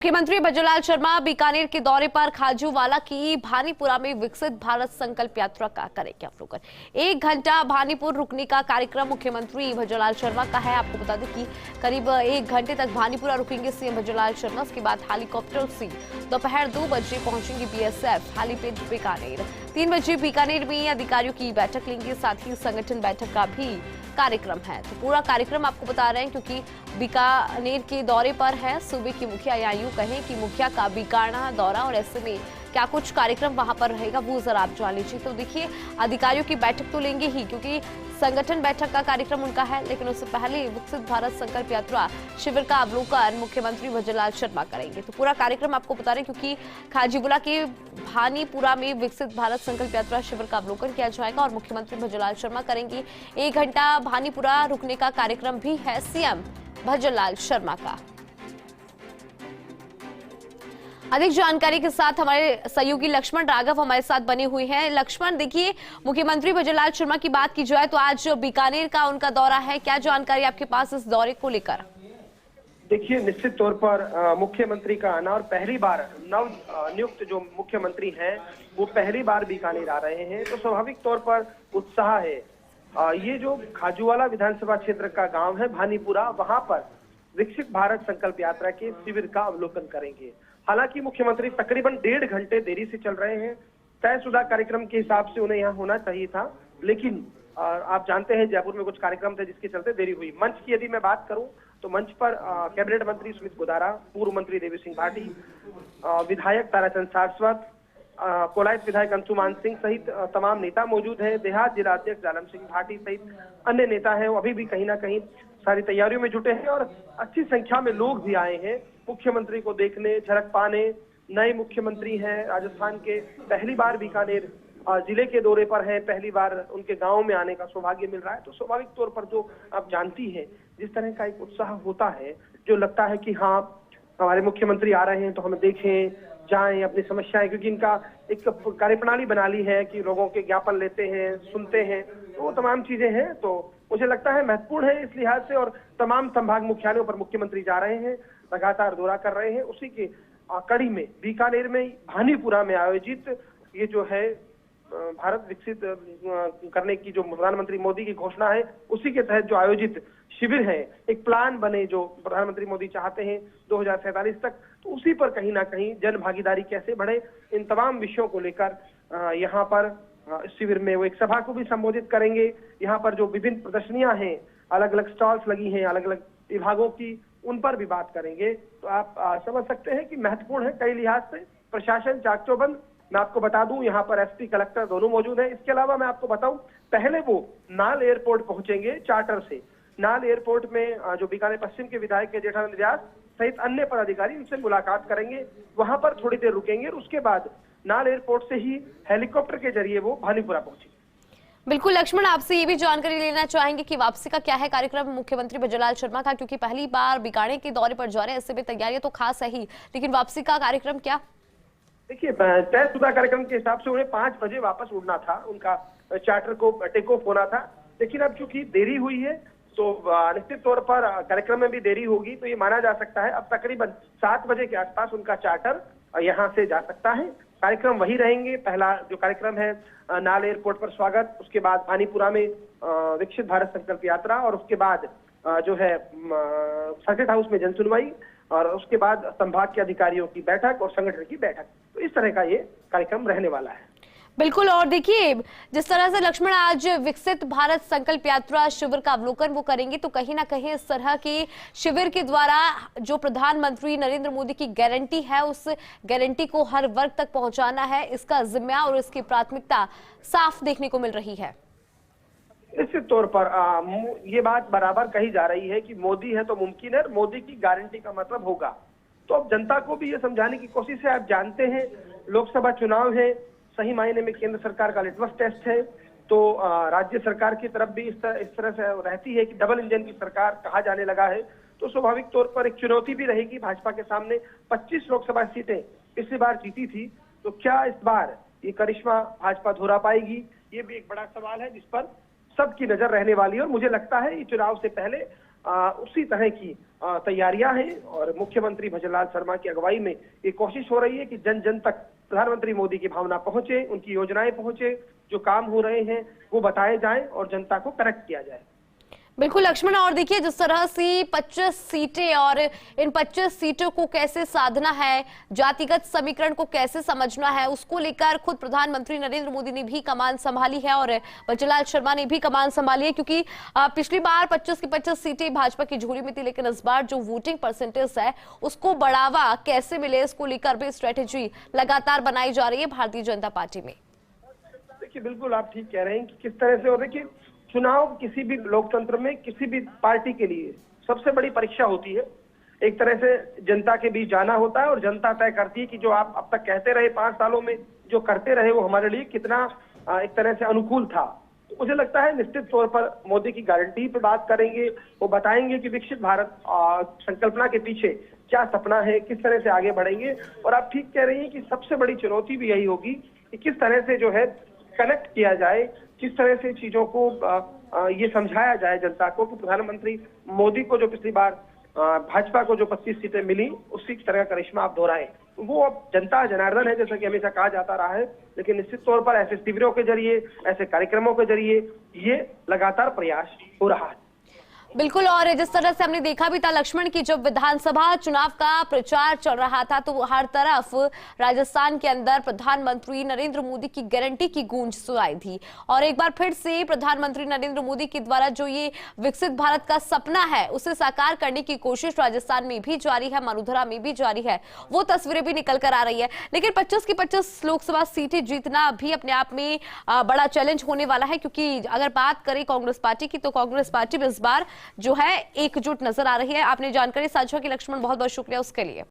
मुख्यमंत्री भजनलाल शर्मा बीकानेर के दौरे पर खाजूवाला की भानीपुरा में विकसित भारत संकल्प यात्रा का करेंगे अवलोकन। 1 घंटा भानीपुर रुकने का कार्यक्रम मुख्यमंत्री भजनलाल शर्मा का है। आपको बता दें कि करीब 1 घंटे तक भानीपुरा रुकेंगे सीएम भजनलाल शर्मा। उसके बाद हेलीकॉप्टर से दोपहर 2 बजे पहुंचेंगे बीएसएफ हेलीपैड बीकानेर। 3 बजे बीकानेर में अधिकारियों की बैठक लेंगे, साथ ही संगठन बैठक का भी कार्यक्रम है। तो पूरा कार्यक्रम आपको बता रहे हैं क्योंकि बीकानेर के दौरे पर है सूबे की मुखिया, या यूं कहें कि मुखिया का बीकानेर दौरा, और ऐसे में क्या कुछ कार्यक्रम वहां पर रहेगा वो जरा आप जान लीजिए। तो देखिए, अधिकारियों की बैठक तो लेंगे ही क्योंकि संगठन बैठक का कार्यक्रम उनका है, लेकिन उससे पहले विकसित भारत संकल्प यात्रा शिविर का अवलोकन मुख्यमंत्री भजनलाल शर्मा करेंगे। तो पूरा कार्यक्रम आपको बता रहे हैं क्योंकि खाजूवाला के भानीपुरा में विकसित भारत संकल्प यात्रा शिविर का अवलोकन किया जाएगा और मुख्यमंत्री भजनलाल शर्मा करेंगे। 1 घंटा भानीपुरा रुकने का कार्यक्रम भी है सीएम भजनलाल शर्मा का। अधिक जानकारी के साथ हमारे सहयोगी लक्ष्मण राघव हमारे साथ बने हुए हैं। लक्ष्मण, देखिए, मुख्यमंत्री भजनलाल शर्मा की बात की जाए तो आज बीकानेर का उनका दौरा है, क्या जानकारी आपके पास इस दौरे को लेकर? देखिए, निश्चित तौर पर मुख्यमंत्री का आना और पहली बार नव नियुक्त जो मुख्यमंत्री हैं वो पहली बार बीकानेर आ रहे हैं, तो स्वाभाविक तौर पर उत्साह है। ये जो खाजूवाला विधानसभा क्षेत्र का गांव है भानीपुरा, वहां पर विकसित भारत संकल्प यात्रा के शिविर का अवलोकन करेंगे। हालांकि मुख्यमंत्री तकरीबन 1.5 घंटे देरी से चल रहे हैं। तयशुदा कार्यक्रम के हिसाब से उन्हें यहाँ होना चाहिए था, लेकिन आप जानते हैं जयपुर में कुछ कार्यक्रम थे जिसके चलते देरी हुई। मंच की यदि मैं बात करूं तो मंच पर कैबिनेट मंत्री सुमित गोदारा, पूर्व मंत्री देवी सिंह भाटी, विधायक ताराचंद सारस्वत, कोलायत विधायक अंशुमान सिंह सहित तमाम नेता मौजूद हैं। देहात जिला अध्यक्ष जालम सिंह भाटी सहित अन्य नेता हैं, वो अभी भी कहीं ना कहीं सारी तैयारियों में जुटे हैं और अच्छी संख्या में लोग भी आए हैं मुख्यमंत्री को देखने, झलक पाने। नए मुख्यमंत्री हैं राजस्थान के, पहली बार बीकानेर जिले के दौरे पर हैं, पहली बार उनके गांव में आने का सौभाग्य मिल रहा है। तो स्वाभाविक तौर पर जो आप जानती हैं जिस तरह का एक उत्साह होता है, जो लगता है कि हाँ हमारे मुख्यमंत्री आ रहे हैं तो हम देखें, जाएं, अपनी समस्याएं, क्योंकि इनका एक कार्यप्रणाली बना ली है कि लोगों के ज्ञापन लेते हैं, सुनते हैं, तो वो तमाम चीजें हैं। तो मुझे लगता है महत्वपूर्ण है इस लिहाज से, और तमाम संभाग मुख्यालयों पर मुख्यमंत्री जा रहे हैं, लगातार दौरा कर रहे हैं। उसी की कड़ी में बीकानेर में भानीपुरा में आयोजित ये जो है भारत विकसित करने की जो प्रधानमंत्री मोदी की घोषणा है, उसी के तहत जो आयोजित शिविर है, एक प्लान बने जो प्रधानमंत्री मोदी चाहते हैं 2047 तक, तो उसी पर कहीं ना कहीं जन भागीदारी कैसे बढ़े, इन तमाम विषयों को लेकर यहाँ पर शिविर में वो एक सभा को भी संबोधित करेंगे। यहाँ पर जो विभिन्न प्रदर्शनियां हैं, अलग अलग स्टॉल्स लगी हैं अलग अलग विभागों की, उन पर भी बात करेंगे। तो आप समझ सकते हैं कि महत्वपूर्ण है कई लिहाज से। प्रशासन चाकचौबंद, मैं आपको बता दूं यहाँ पर एसपी कलेक्टर दोनों मौजूद हैं। इसके अलावा मैं आपको बताऊं, पहले वो नाल एयरपोर्ट पहुंचेंगे चार्टर से। नाल एयरपोर्ट में जो बीकानेर पश्चिम के विधायक के जेठानंद व्यास सहित अन्य पदाधिकारी, उनसे मुलाकात करेंगे, वहां पर थोड़ी देर रुकेंगे और उसके बाद नाल एयरपोर्ट से ही हेलीकॉप्टर के जरिए वो भानीपुरा पहुंचे। बिल्कुल लक्ष्मण, आपसे ये भी जानकारी लेना चाहेंगे कि वापसी का क्या है कार्यक्रम मुख्यमंत्री भजनलाल शर्मा का, क्योंकि पहली बार बीकानेर के दौरे पर जा रहे हैं, ऐसे में तैयारियां तो खास है ही, लेकिन वापसी का कार्यक्रम क्या? देखिए, तयशुदा कार्यक्रम के हिसाब से उन्हें 5 बजे वापस उड़ना था, उनका चार्टर को टेक ऑफ होना था, लेकिन अब चूंकि देरी हुई है तो निश्चित तौर पर कार्यक्रम में भी देरी होगी। तो ये माना जा सकता है अब तकरीबन 7 बजे के आसपास उनका चार्टर यहाँ से जा सकता है। कार्यक्रम वही रहेंगे। पहला जो कार्यक्रम है नाल एयरपोर्ट पर स्वागत, उसके बाद भानीपुरा में विकसित भारत संकल्प यात्रा, और उसके बाद जो है सर्किट हाउस में जनसुनवाई, और उसके बाद संभाग के अधिकारियों की बैठक और संगठन की बैठक। तो इस तरह का ये कार्यक्रम रहने वाला है। बिल्कुल, और देखिए, जिस तरह से लक्ष्मण आज विकसित भारत संकल्प यात्रा शिविर का अवलोकन वो करेंगे, तो कहीं ना कहीं इस तरह के शिविर के द्वारा जो प्रधानमंत्री नरेंद्र मोदी की गारंटी है, उस गारंटी को हर वर्ग तक पहुंचाना है, इसका जिम्मा और इसकी प्राथमिकता साफ देखने को मिल रही है। निश्चित तौर पर ये बात बराबर कही जा रही है कि मोदी है तो मुमकिन है, मोदी की गारंटी का मतलब होगा। तो अब जनता को भी ये समझाने की कोशिश है। आप जानते हैं लोकसभा चुनाव है, सही मायने में केंद्र सरकार का लिटमस टेस्ट है, तो राज्य सरकार की तरफ भी इस तरह से रहती है कि डबल इंजन की सरकार कहा जाने लगा है। तो स्वाभाविक तौर पर एक चुनौती भी रहेगी भाजपा के सामने। 25 लोकसभा सीटें पिछली बार जीती थी, तो क्या इस बार ये करिश्मा भाजपा दोहरा पाएगी, ये भी एक बड़ा सवाल है जिस पर सबकी नजर रहने वाली है। और मुझे लगता है ये चुनाव से पहले उसी तरह की तैयारियां हैं और मुख्यमंत्री भजनलाल शर्मा की अगुवाई में ये कोशिश हो रही है कि जन जन तक प्रधानमंत्री मोदी की भावना पहुंचे, उनकी योजनाएं पहुंचे, जो काम हो रहे हैं वो बताए जाएं और जनता को कनेक्ट किया जाए। बिल्कुल लक्ष्मण, और देखिए जिस तरह से 25 सीटें और इन 25 सीटों को कैसे साधना है, जातिगत समीकरण को कैसे समझना है, उसको लेकर खुद प्रधानमंत्री नरेंद्र मोदी ने भी कमान संभाली है और भजनलाल शर्मा ने भी कमान संभाली है, क्योंकि पिछली बार 25 की 25 सीटें भाजपा की झोली में थी, लेकिन इस बार जो वोटिंग परसेंटेज है उसको बढ़ावा कैसे मिले, इसको लेकर भी स्ट्रेटेजी लगातार बनाई जा रही है भारतीय जनता पार्टी में। देखिए बिल्कुल आप ठीक कह रहे हैं कि किस तरह से, और देखिए चुनाव किसी भी लोकतंत्र में किसी भी पार्टी के लिए सबसे बड़ी परीक्षा होती है। एक तरह से जनता के बीच जाना होता है और जनता तय करती है कि जो आप अब तक कहते रहे 5 सालों में जो करते रहे वो हमारे लिए कितना एक तरह से अनुकूल था। तो मुझे लगता है निश्चित तौर पर मोदी की गारंटी पे बात करेंगे, वो बताएंगे कि विकसित भारत संकल्पना के पीछे क्या सपना है, किस तरह से आगे बढ़ेंगे। और आप ठीक कह रही हैं कि सबसे बड़ी चुनौती भी यही होगी कि किस तरह से जो है कनेक्ट किया जाए, किस तरह से चीजों को ये समझाया जाए जनता को कि प्रधानमंत्री मोदी को जो पिछली बार भाजपा को जो 25 सीटें मिली उसी तरह का करिश्मा आप दोहराएं। वो अब जनता जनार्दन है, जैसा कि हमेशा कहा जाता रहा है, लेकिन निश्चित तौर पर ऐसे शिविरों के जरिए, ऐसे कार्यक्रमों के जरिए ये लगातार प्रयास हो रहा है। बिल्कुल, और जिस तरह से हमने देखा भी था लक्ष्मण की जब विधानसभा चुनाव का प्रचार चल रहा था तो हर तरफ राजस्थान के अंदर प्रधानमंत्री नरेंद्र मोदी की गारंटी की गूंज सुनाई थी। और एक बार फिर से प्रधानमंत्री नरेंद्र मोदी के द्वारा जो ये विकसित भारत का सपना है उसे साकार करने की कोशिश राजस्थान में भी जारी है, मरुधरा में भी जारी है, वो तस्वीरें भी निकल कर आ रही है। लेकिन 25 की 25 लोकसभा सीटें जीतना भी अपने आप में बड़ा चैलेंज होने वाला है, क्योंकि अगर बात करें कांग्रेस पार्टी की तो कांग्रेस पार्टी में इस बार जो है एकजुट नजर आ रही है। आपने जानकारी साझा की लक्ष्मण, बहुत बहुत शुक्रिया उसके लिए।